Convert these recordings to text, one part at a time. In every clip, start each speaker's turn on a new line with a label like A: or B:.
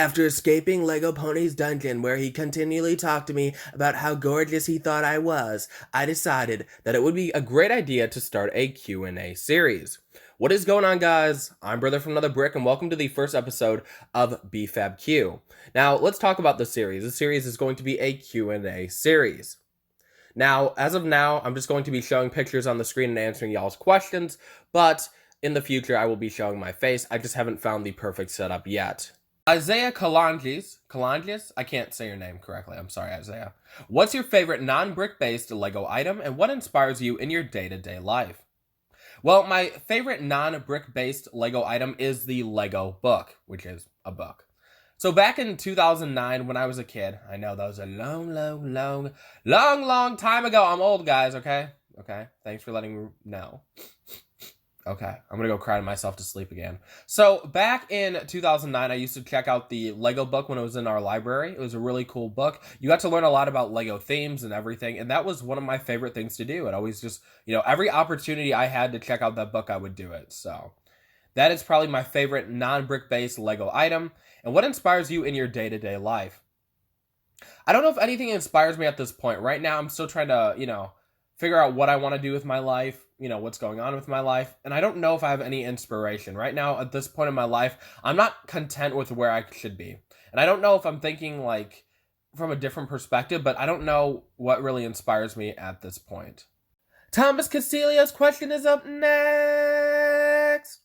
A: After escaping Lego Pony's dungeon where he continually talked to me about how gorgeous he thought I was, I decided that it would be a great idea to start a Q&A series. What is going on, guys? I'm Brother from Another Brick, and welcome to the first episode of BFABQ. Now, let's talk about the series. The series is going to be a Q&A series. Now, as of now, I'm just going to be showing pictures on the screen and answering y'all's questions, but in the future, I will be showing my face. I just haven't found the perfect setup yet. Isaiah Kalangis, I can't say your name correctly. I'm sorry, Isaiah. What's your favorite non-brick-based Lego item, and what inspires you in your day-to-day life? Well, my favorite non-brick-based Lego item is the Lego book, which is a book. So back in 2009, when I was a kid, I know that was a long time ago. I'm old, guys, okay? Okay, thanks for letting me know. Okay, I'm gonna go cry myself to sleep again. So back in 2009, I used to check out the Lego book when it was in our library. It was a really cool book. You got to learn a lot about Lego themes and everything, and that was one of my favorite things to do. It always just, every opportunity I had to check out that book, I would do it. So that is probably my favorite non-brick-based Lego item. And what inspires you in your day-to-day life? I don't know if anything inspires me at this point. Right now, I'm still trying to, figure out what I want to do with my life, what's going on with my life, and I don't know if I have any inspiration. Right now, at this point in my life, I'm not content with where I should be. And I don't know if I'm thinking, from a different perspective, but I don't know what really inspires me at this point. Thomas Castillo's question is up next!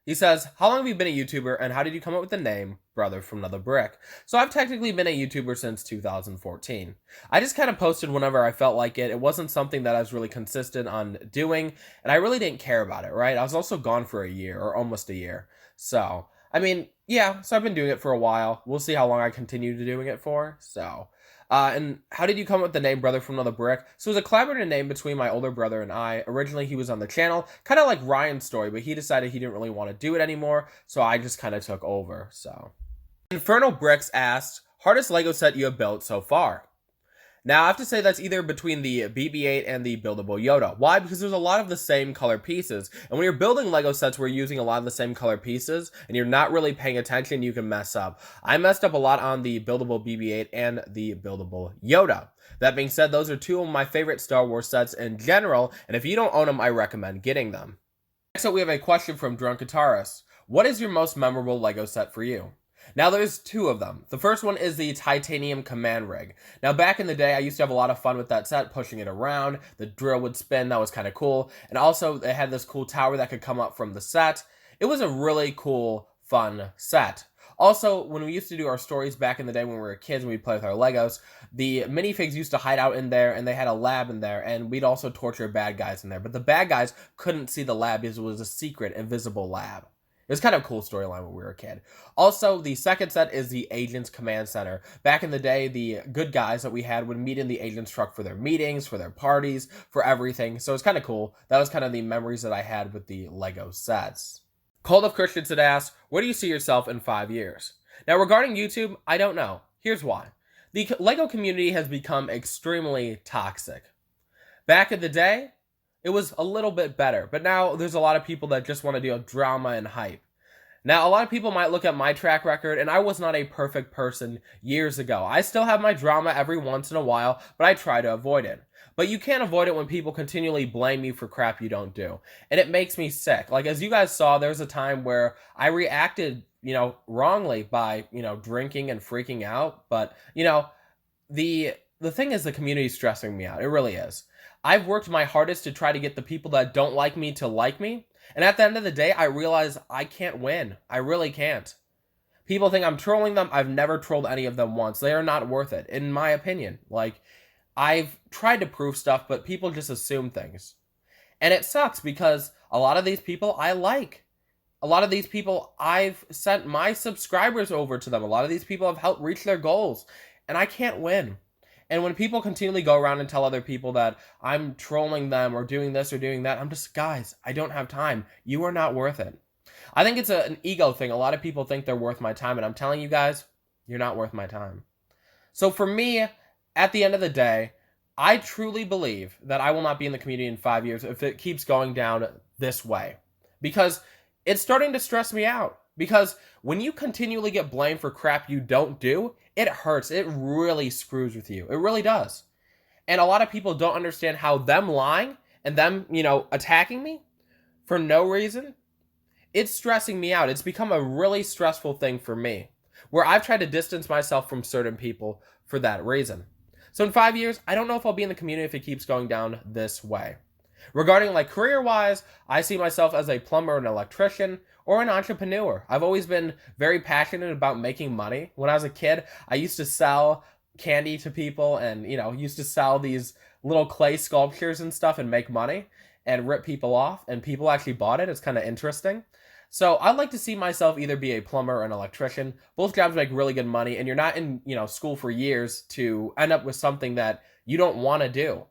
A: He says, how long have you been a YouTuber, and how did you come up with the name Brother from Another Brick? So I've technically been a YouTuber since 2014. I just kind of posted whenever I felt like it. It wasn't something that I was really consistent on doing, and I really didn't care about it, right? I was also gone for a year, or almost a year. So, so I've been doing it for a while. We'll see how long I continue to doing it for, so... and how did you come up with the name Brother from Another Brick? So it was a collaborative name between my older brother and I. Originally, he was on the channel, kind of like Ryan's story, but he decided he didn't really want to do it anymore, so I just kind of took over, so. Infernal Bricks asked, hardest Lego set you have built so far? Now, I have to say that's either between the BB-8 and the buildable Yoda. Why? Because there's a lot of the same color pieces. And when you're building Lego sets, we're using a lot of the same color pieces, and you're not really paying attention, you can mess up. I messed up a lot on the buildable BB-8 and the buildable Yoda. That being said, those are two of my favorite Star Wars sets in general, and if you don't own them, I recommend getting them. Next up, we have a question from Drunk Guitarist. What is your most memorable Lego set for you? Now, there's two of them. The first one is the titanium command rig. Now, back in the day, I used to have a lot of fun with that set, pushing it around. The drill would spin. That was kind of cool. And also, it had this cool tower that could come up from the set. It was a really cool, fun set. Also, when we used to do our stories back in the day when we were kids and we'd play with our Legos, the minifigs used to hide out in there, and they had a lab in there, and we'd also torture bad guys in there. But the bad guys couldn't see the lab because it was a secret, invisible lab. It was kind of a cool storyline when we were a kid. Also, the second set is the Agents Command Center. Back in the day, the good guys that we had would meet in the Agents truck for their meetings, for their parties, for everything. So it's kind of cool. That was kind of the memories that I had with the Lego sets. Cold of Christensen asks, where do you see yourself in 5 years? Now, regarding YouTube, I don't know. Here's why. The Lego community has become extremely toxic. Back in the day, it was a little bit better, but now there's a lot of people that just want to deal with drama and hype. Now, a lot of people might look at my track record, and I was not a perfect person years ago. I still have my drama every once in a while, but I try to avoid it. But you can't avoid it when people continually blame you for crap you don't do. And it makes me sick. As you guys saw, there's a time where I reacted, wrongly by, drinking and freaking out. But, the thing is the community stressing me out. It really is. I've worked my hardest to try to get the people that don't like me to like me. And at the end of the day, I realize I can't win. I really can't. People think I'm trolling them. I've never trolled any of them once. They are not worth it, in my opinion. I've tried to prove stuff, but people just assume things. And it sucks because a lot of these people I like. A lot of these people, I've sent my subscribers over to them. A lot of these people have helped reach their goals. And I can't win. And when people continually go around and tell other people that I'm trolling them or doing this or doing that, I'm just, guys, I don't have time. You are not worth it. I think it's an ego thing. A lot of people think they're worth my time, and I'm telling you guys, you're not worth my time. So for me, at the end of the day, I truly believe that I will not be in the community in 5 years if it keeps going down this way. Because it's starting to stress me out. Because when you continually get blamed for crap you don't do, it hurts. It really screws with you. It really does. And a lot of people don't understand how them lying and them, attacking me for no reason, it's stressing me out. It's become a really stressful thing for me, where I've tried to distance myself from certain people for that reason. So in 5 years, I don't know if I'll be in the community if it keeps going down this way. Regarding career-wise, I see myself as a plumber, an electrician, or an entrepreneur. I've always been very passionate about making money. When I was a kid, I used to sell candy to people and, used to sell these little clay sculptures and stuff and make money and rip people off, and people actually bought it. It's kind of interesting. So I'd like to see myself either be a plumber or an electrician. Both jobs make really good money, and you're not in, school for years to end up with something that you don't want to do.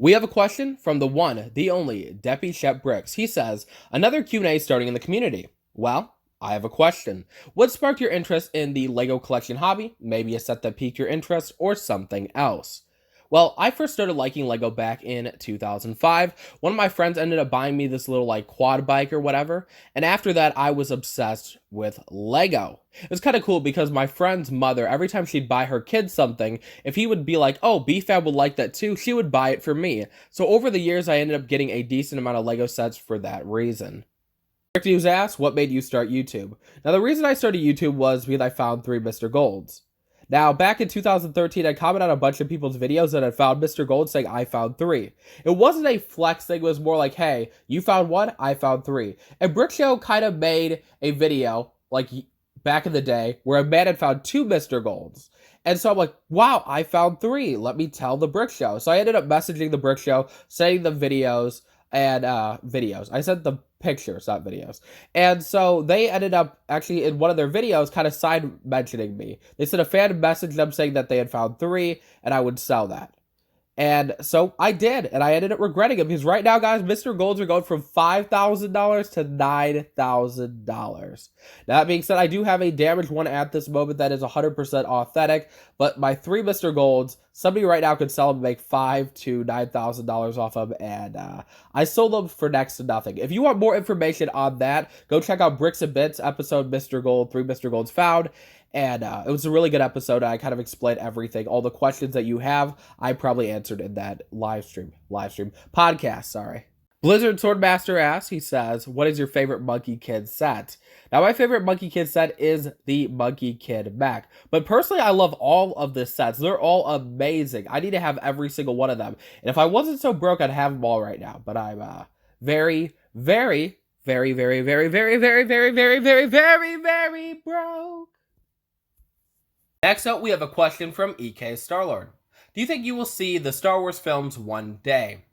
A: We have a question from the one, the only, Deppy Shep Bricks. He says, another Q&A starting in the community. Well, I have a question. What sparked your interest in the Lego collection hobby? Maybe a set that piqued your interest or something else? Well, I first started liking Lego back in 2005. One of my friends ended up buying me this little quad bike or whatever, and after that I was obsessed with Lego. It was kind of cool because my friend's mother, every time she'd buy her kid something, if he would be like, oh, BFAB would like that too, she would buy it for me. So over the years I ended up getting a decent amount of Lego sets for that reason. Rick Hughes asks, what made you start YouTube? Now the reason I started YouTube was because I found 3 Mr. Golds. Now, back in 2013, I commented on a bunch of people's videos and I found Mr. Gold saying, I found 3. It wasn't a flex thing, it was more like, hey, you found 1, I found 3. And Brick Show kind of made a video, back in the day, where a man had found 2 Mr. Golds. And so I'm like, wow, I found 3. Let me tell the Brick Show. So I ended up messaging the Brick Show, sending them videos, and I sent the pictures, not videos. And so they ended up actually in one of their videos kind of side mentioning me. They said a fan messaged them saying that they had found 3 and I would sell that. And so I did, and I ended up regretting it because right now, guys, Mr. Golds are going from $5,000 to $9,000. That being said, I do have a damaged one at this moment that is 100% authentic, but my 3 Mr. Golds, somebody right now could sell them and make $5,000 to $9,000 off them, and I sold them for next to nothing. If you want more information on that, go check out Bricks and Bits episode Mr. Gold, 3 Mr. Golds found. And it was a really good episode. I kind of explained everything. All the questions that you have, I probably answered in that podcast, sorry. Blizzard Swordmaster asks, he says, what is your favorite Monkey Kid set? Now, my favorite Monkey Kid set is the Monkey Kid mech. But personally, I love all of the sets. They're all amazing. I need to have every single one of them. And if I wasn't so broke, I'd have them all right now. But I'm very, very, very, very, very, very, very, very, very, very, very, very broke. Next up, we have a question from EK Starlord. Do you think you will see the Star Wars films one day?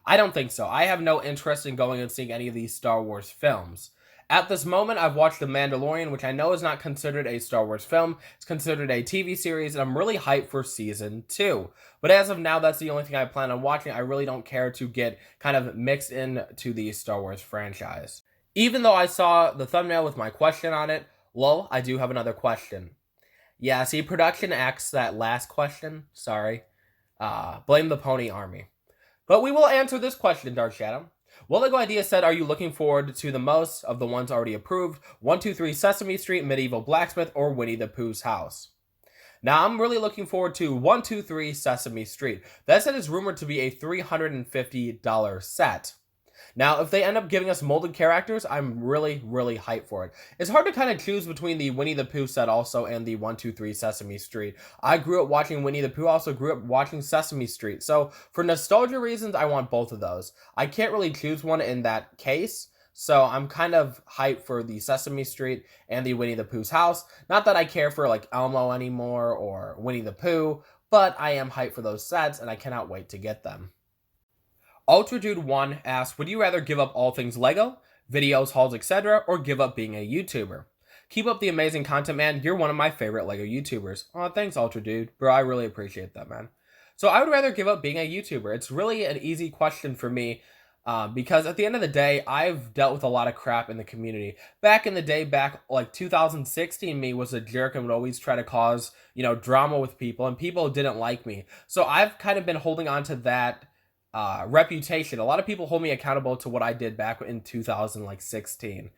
A: I don't think so. I have no interest in going and seeing any of these Star Wars films. At this moment, I've watched The Mandalorian, which I know is not considered a Star Wars film. It's considered a TV series, and I'm really hyped for Season 2. But as of now, that's the only thing I plan on watching. I really don't care to get kind of mixed into the Star Wars franchise. Even though I saw the thumbnail with my question on it, lol, I do have another question. Yeah, see, production asks that last question. Sorry. Blame the Pony Army. But we will answer this question, Dark Shadow. What Lego idea set are you looking forward to the most of the ones already approved? 123 Sesame Street, Medieval Blacksmith, or Winnie the Pooh's house? Now, I'm really looking forward to 123 Sesame Street. That set is rumored to be a $350 set. Now, if they end up giving us molded characters, I'm really, really hyped for it. It's hard to kind of choose between the Winnie the Pooh set also and the 123 Sesame Street. I grew up watching Winnie the Pooh, also grew up watching Sesame Street. So, for nostalgia reasons, I want both of those. I can't really choose one in that case. So, I'm kind of hyped for the Sesame Street and the Winnie the Pooh's house. Not that I care for, Elmo anymore or Winnie the Pooh, but I am hyped for those sets, and I cannot wait to get them. UltraDude1 asks, would you rather give up all things Lego, videos, hauls, etc., or give up being a YouTuber? Keep up the amazing content, man. You're one of my favorite Lego YouTubers. Oh, thanks, UltraDude. Bro, I really appreciate that, man. So I would rather give up being a YouTuber. It's really an easy question for me because at the end of the day, I've dealt with a lot of crap in the community. Back in the day, 2016, me was a jerk and would always try to cause, drama with people, and people didn't like me. So I've kind of been holding on to that reputation. A lot of people hold me accountable to what I did back in 2016.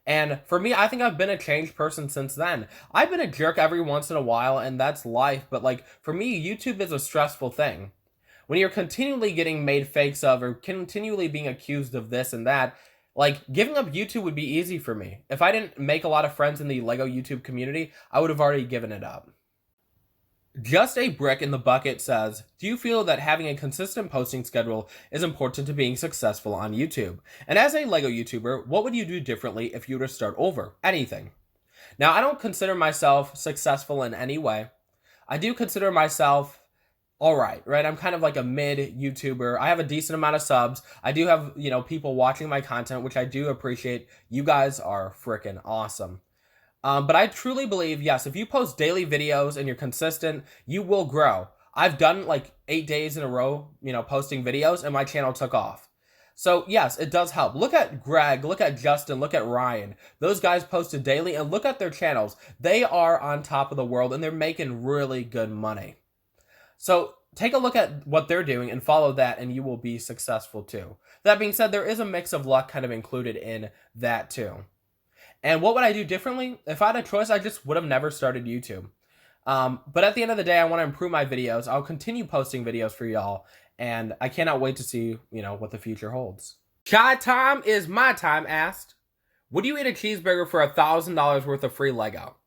A: And for me, I think I've been a changed person since then. I've been a jerk every once in a while, and that's life. But like for me, YouTube is a stressful thing. When you're continually getting made fakes of or continually being accused of this and that, like giving up YouTube would be easy for me. If I didn't make a lot of friends in the Lego YouTube community, I would have already given it up. Just a brick in the bucket says, do you feel that having a consistent posting schedule is important to being successful on YouTube? And as a Lego YouTuber, what would you do differently if you were to start over? Anything. Now, I don't consider myself successful in any way. I do consider myself alright, right? I'm kind of like a mid YouTuber. I have a decent amount of subs. I do have, people watching my content, which I do appreciate. You guys are freaking awesome. But I truly believe, yes, if you post daily videos and you're consistent, you will grow. I've done like 8 days in a row, posting videos, and my channel took off. So yes, it does help. Look at Greg, look at Justin, look at Ryan. Those guys posted daily, and look at their channels. They are on top of the world, and they're making really good money. So take a look at what they're doing and follow that, and you will be successful too. That being said, there is a mix of luck kind of included in that too. And what would I do differently? If I had a choice, I just would have never started YouTube. But at the end of the day, I want to improve my videos. I'll continue posting videos for y'all, and I cannot wait to see, what the future holds. Chai Time is my time asked, would you eat a cheeseburger for $1,000 worth of free Lego?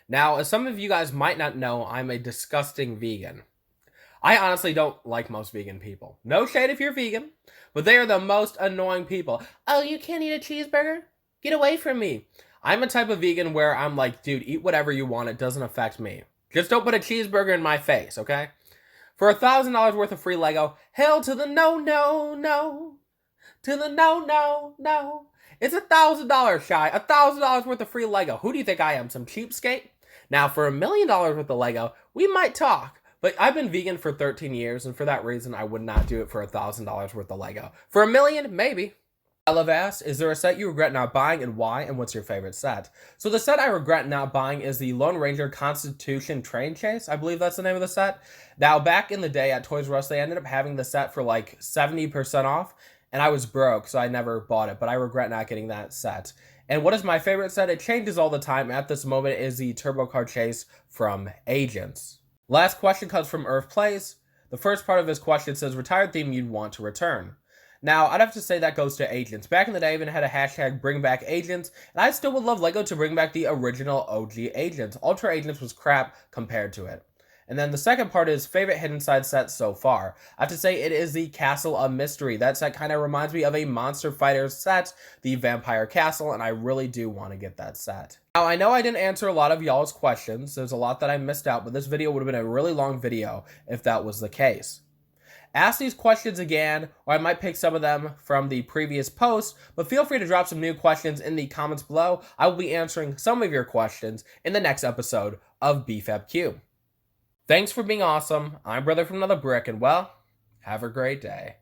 A: Now, as some of you guys might not know, I'm a disgusting vegan. I honestly don't like most vegan people. No shade if you're vegan, but they are the most annoying people. Oh, you can't eat a cheeseburger? Get away from me. I'm a type of vegan where I'm like, dude, eat whatever you want. It doesn't affect me. Just don't put a cheeseburger in my face, okay? For $1,000 worth of free Lego, hell to the no, no, no. To the no, no, no. It's $1,000 shy. $1,000 worth of free Lego. Who do you think I am? Some cheapskate? Now, for $1 million worth of Lego, we might talk. But I've been vegan for 13 years, and for that reason, I would not do it for $1,000 worth of Lego. For $1 million, maybe. I love asked, is there a set you regret not buying and why, and what's your favorite set? So the set I regret not buying is the Lone Ranger Constitution Train Chase. I believe that's the name of the set. Now, back in the day at Toys R Us, they ended up having the set for like 70% off, and I was broke, so I never bought it, but I regret not getting that set. And what is my favorite set? It changes all the time. At this moment is the Turbo Car Chase from Agents. Last question comes from Earth Plays. The first part of his question says, retired theme you'd want to return. Now, I'd have to say that goes to Agents. Back in the day, I even had a hashtag bring back Agents, and I still would love Lego to bring back the original OG Agents. Ultra Agents was crap compared to it. And then the second part is favorite hidden side set so far. I have to say it is the Castle of Mystery. That set kind of reminds me of a Monster Fighter set, the Vampire Castle, and I really do want to get that set. Now, I know I didn't answer a lot of y'all's questions. There's a lot that I missed out, but this video would have been a really long video if that was the case. Ask these questions again, or I might pick some of them from the previous post, but feel free to drop some new questions in the comments below. I will be answering some of your questions in the next episode of BFABQ. Thanks for being awesome. I'm Brother from Another Brick, and well, have a great day.